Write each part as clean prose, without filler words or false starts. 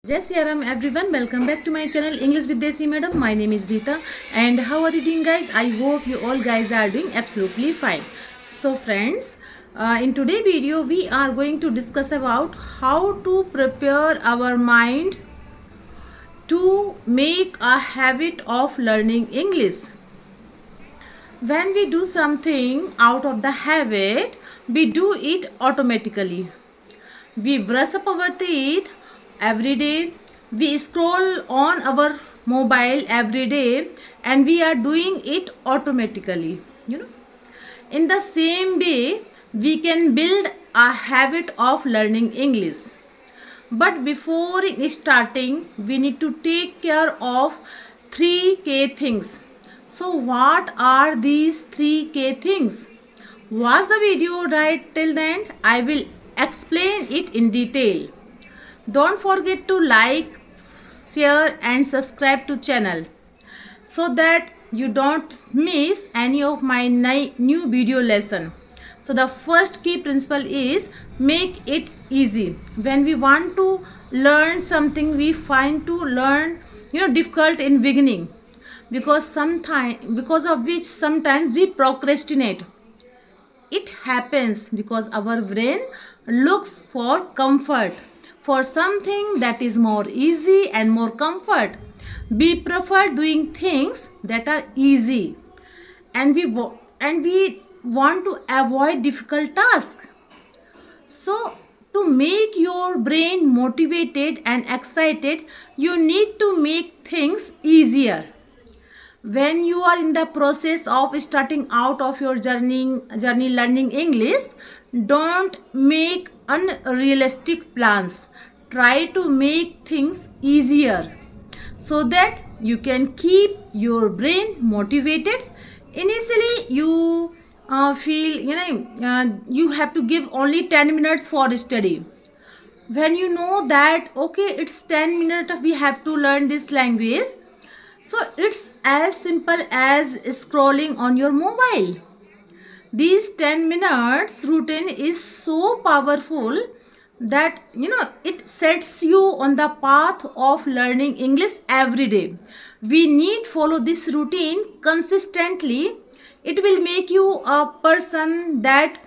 Jai Shri Ram everyone, welcome back to my channel English with Desi Madam. My name is Rita and how are you doing guys? I hope you all guys are doing absolutely fine. So friends, in today's video we are going to discuss about how to prepare our mind to make a habit of learning English. When we do something out of the habit, we do it automatically. We brush up our teeth every day, we scroll on our mobile every day, and we are doing it automatically. In the same way, we can build a habit of learning English. But before starting, we need to take care of three key things. So, what are these three key things? Watch the video right till the end. I will explain it in detail. Don't forget to like, share and subscribe to channel so that you don't miss any of my new video lesson. So the first key principle is make it easy. When we want to learn something, we find to learn difficult in beginning because of which sometimes we procrastinate. It happens because our brain looks for comfort, for something that is more easy and more comfort. We prefer doing things that are easy, and we want to avoid difficult tasks. So to make your brain motivated and excited, you need to make things easier. When you are in the process of starting out of your journey learning English, don't make unrealistic plans. Try to make things easier so that you can keep your brain motivated. Initially you feel you have to give only 10 minutes for study. When you know that okay, it's 10 minutes we have to learn this language, so it's as simple as scrolling on your mobile. These 10 minutes routine is so powerful that it sets you on the path of learning English every day. We need follow this routine consistently. It will make you a person that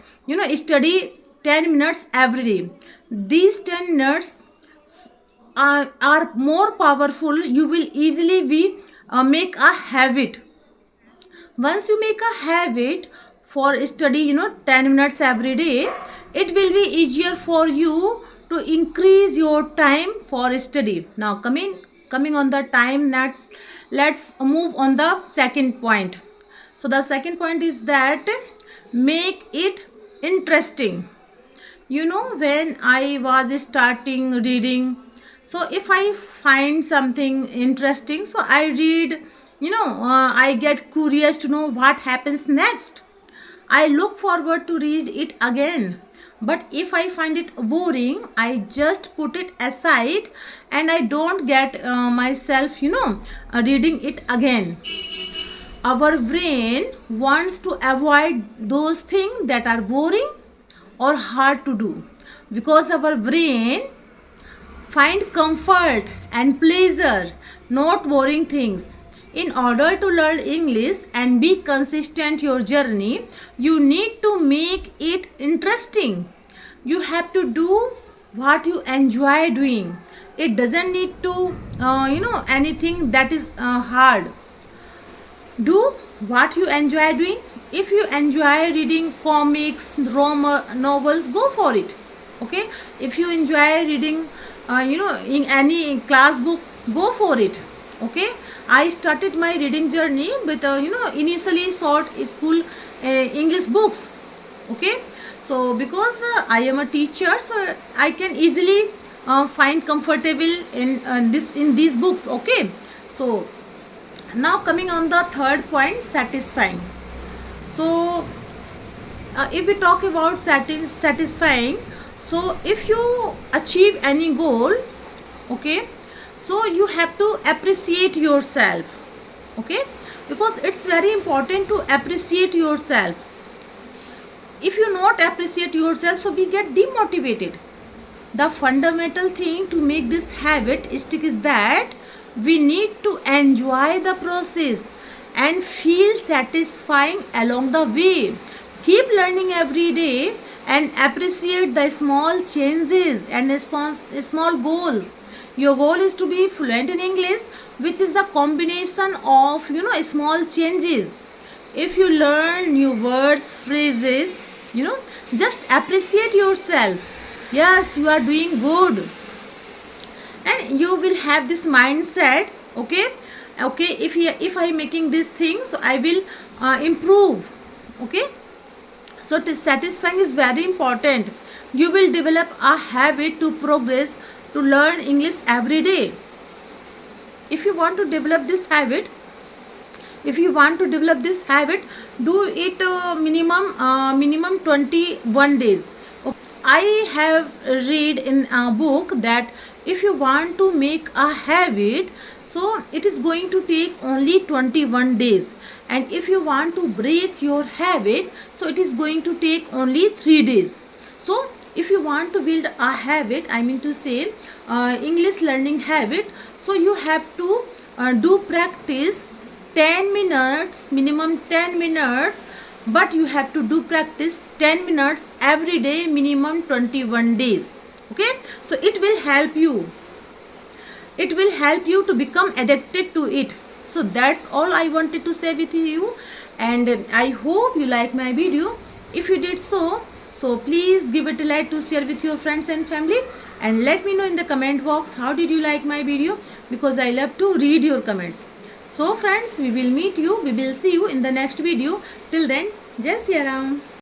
study 10 minutes every day. These 10 minutes are more powerful. You will easily be make a habit. Once you make a habit for study 10 minutes every day, it will be easier for you to increase your time for study. Now coming on the time, let's move on the second point. So the second point is that make it interesting. When I was starting reading, so if I find something interesting, so I read. I get curious to know what happens next. I look forward to read it again. But if I find it boring, I just put it aside and I don't get myself reading it again. Our brain wants to avoid those things that are boring or hard to do, because our brain find comfort and pleasure, not boring things. In order to learn English and be consistent your journey, you need to make it interesting. You have to do what you enjoy doing. It doesn't need to anything that is hard. Do what you enjoy doing. If you enjoy reading comics, drama, novels, go for it. Okay, if you enjoy reading in any class book, go for it. Okay, I started my reading journey with initially short school English books. Okay, so because I am a teacher, so I can easily find comfortable in these books. Okay, so now coming on the third point, satisfying. So if we talk about satisfying, so if you achieve any goal, okay, so you have to appreciate yourself. Okay, because it's very important to appreciate yourself. If you not appreciate yourself, so we get demotivated. the fundamental thing to make this habit stick is that we need to enjoy the process and feel satisfying along the way. Keep learning every day and appreciate the small changes and small goals. Your goal is to be fluent in English, which is the combination of small changes. If you learn new words, phrases, just appreciate yourself. Yes, you are doing good, and you will have this mindset. Okay, if I making this thing, so I will improve. Okay, so satisfying is very important. You will develop a habit to progress, to learn English every day. If you want to develop this habit, do it minimum 21 days. Okay. I have read in a book that if you want to make a habit, so it is going to take only 21 days, and if you want to break your habit, so it is going to take only 3 days. So if you want to build a habit, I mean to say English learning habit, so you have to do practice 10 minutes, minimum 10 minutes, but you have to do practice 10 minutes every day, minimum 21 days. Okay, so it will help you to become addicted to it. So that's all I wanted to say with you, and I hope you like my video. If you did so please give it a like to share with your friends and family, and let me know in the comment box how did you like my video, because I love to read your comments. So friends, we will see you in the next video. Till then, Jai Siya Ram.